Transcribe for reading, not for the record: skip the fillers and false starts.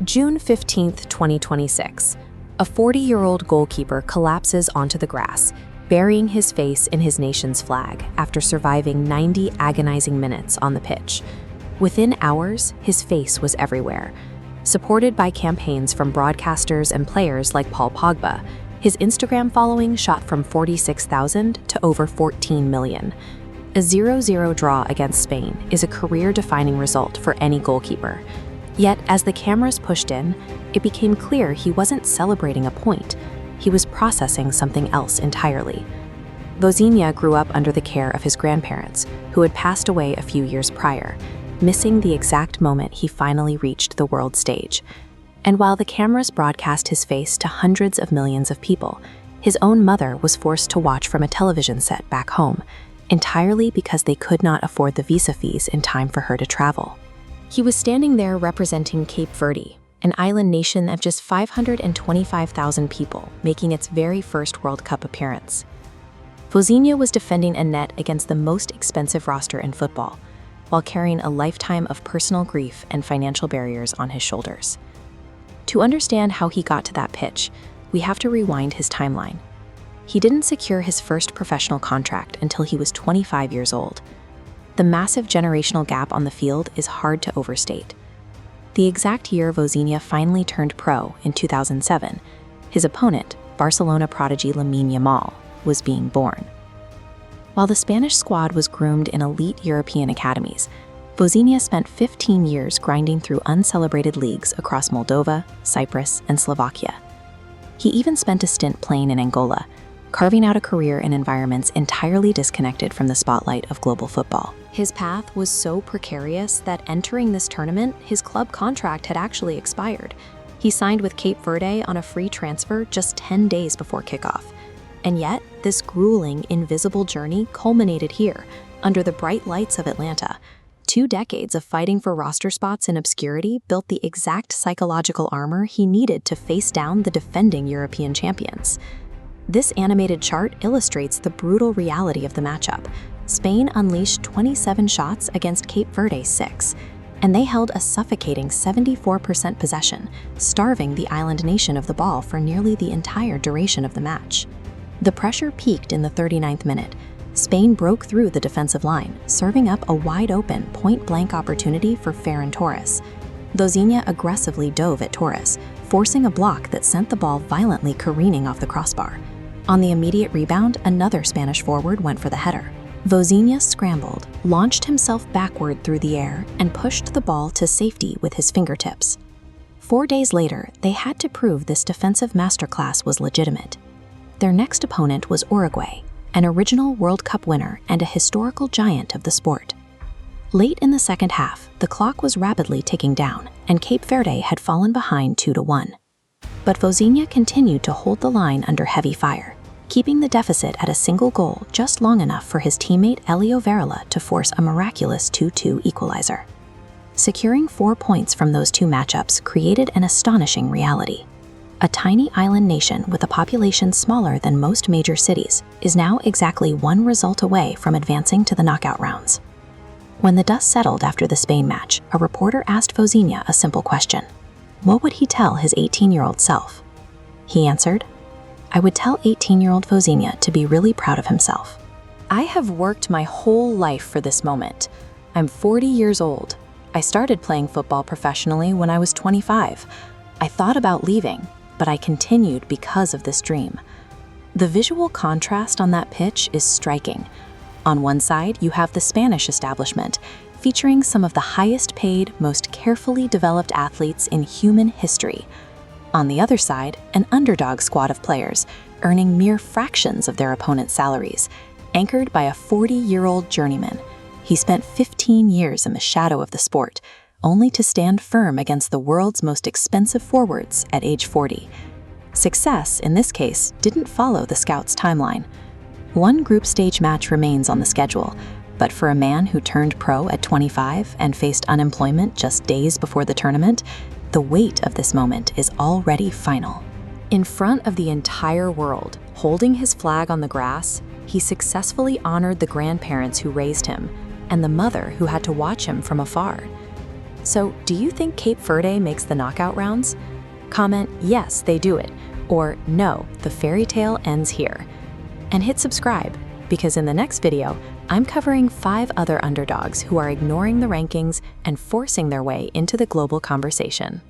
June 15, 2026. A 40-year-old goalkeeper collapses onto the grass, burying his face in his nation's flag after surviving 90 agonizing minutes on the pitch. Within hours, his face was everywhere. Supported by campaigns from broadcasters and players like Paul Pogba, his Instagram following shot from 46,000 to over 14 million. A 0-0 draw against Spain is a career-defining result for any goalkeeper. Yet, as the cameras pushed in, it became clear he wasn't celebrating a point. He was processing something else entirely. Vozinha grew up under the care of his grandparents, who had passed away a few years prior, missing the exact moment he finally reached the world stage. And while the cameras broadcast his face to hundreds of millions of people, his own mother was forced to watch from a television set back home, entirely because they could not afford the visa fees in time for her to travel. He was standing there representing Cape Verde, an island nation of just 525,000 people, making its very first World Cup appearance. Vozinha was defending a net against the most expensive roster in football, while carrying a lifetime of personal grief and financial barriers on his shoulders. To understand how he got to that pitch, we have to rewind his timeline. He didn't secure his first professional contract until he was 25 years old. The massive generational gap on the field is hard to overstate. The exact year Vozinha finally turned pro, in 2007, his opponent, Barcelona prodigy Lamine Yamal, was being born. While the Spanish squad was groomed in elite European academies, Vozinha spent 15 years grinding through uncelebrated leagues across Moldova, Cyprus, and Slovakia. He even spent a stint playing in Angola, carving out a career in environments entirely disconnected from the spotlight of global football. His path was so precarious that entering this tournament, his club contract had actually expired. He signed with Cape Verde on a free transfer just 10 days before kickoff. And yet, this grueling, invisible journey culminated here, under the bright lights of Atlanta. 2 decades of fighting for roster spots in obscurity built the exact psychological armor he needed to face down the defending European champions. This animated chart illustrates the brutal reality of the matchup. Spain unleashed 27 shots against Cape Verde 6, and they held a suffocating 74% possession, starving the island nation of the ball for nearly the entire duration of the match. The pressure peaked in the 39th minute. Spain broke through the defensive line, serving up a wide-open, point-blank opportunity for Ferran Torres. Vozinha aggressively dove at Torres, forcing a block that sent the ball violently careening off the crossbar. On the immediate rebound, another Spanish forward went for the header. Vozinha scrambled, launched himself backward through the air, and pushed the ball to safety with his fingertips. 4 days later, they had to prove this defensive masterclass was legitimate. Their next opponent was Uruguay, an original World Cup winner and a historical giant of the sport. Late in the second half, the clock was rapidly ticking down, and Cape Verde had fallen behind 2-1. But Vozinha continued to hold the line under heavy fire, keeping the deficit at a single goal just long enough for his teammate Elio Varela to force a miraculous 2-2 equalizer. Securing 4 points from those 2 matchups created an astonishing reality. A tiny island nation with a population smaller than most major cities is now exactly 1 result away from advancing to the knockout rounds. When the dust settled after the Spain match, a reporter asked Vozinha a simple question. What would he tell his 18-year-old self? He answered, "I would tell 18-year-old Vozinha to be really proud of himself. I have worked my whole life for this moment. I'm 40 years old. I started playing football professionally when I was 25. I thought about leaving, but I continued because of this dream." The visual contrast on that pitch is striking. On one side, you have the Spanish establishment, featuring some of the highest-paid, most carefully developed athletes in human history. On the other side, an underdog squad of players, earning mere fractions of their opponent's salaries, anchored by a 40-year-old journeyman. He spent 15 years in the shadow of the sport, only to stand firm against the world's most expensive forwards at age 40. Success, in this case, didn't follow the scouts' timeline. 1 group stage match remains on the schedule, but for a man who turned pro at 25 and faced unemployment just days before the tournament, the weight of this moment is already final. In front of the entire world, holding his flag on the grass, he successfully honored the grandparents who raised him and the mother who had to watch him from afar. So, do you think Cape Verde makes the knockout rounds? Comment, yes, they do it, or no, the fairy tale ends here. And hit subscribe, because in the next video, I'm covering 5 other underdogs who are ignoring the rankings and forcing their way into the global conversation.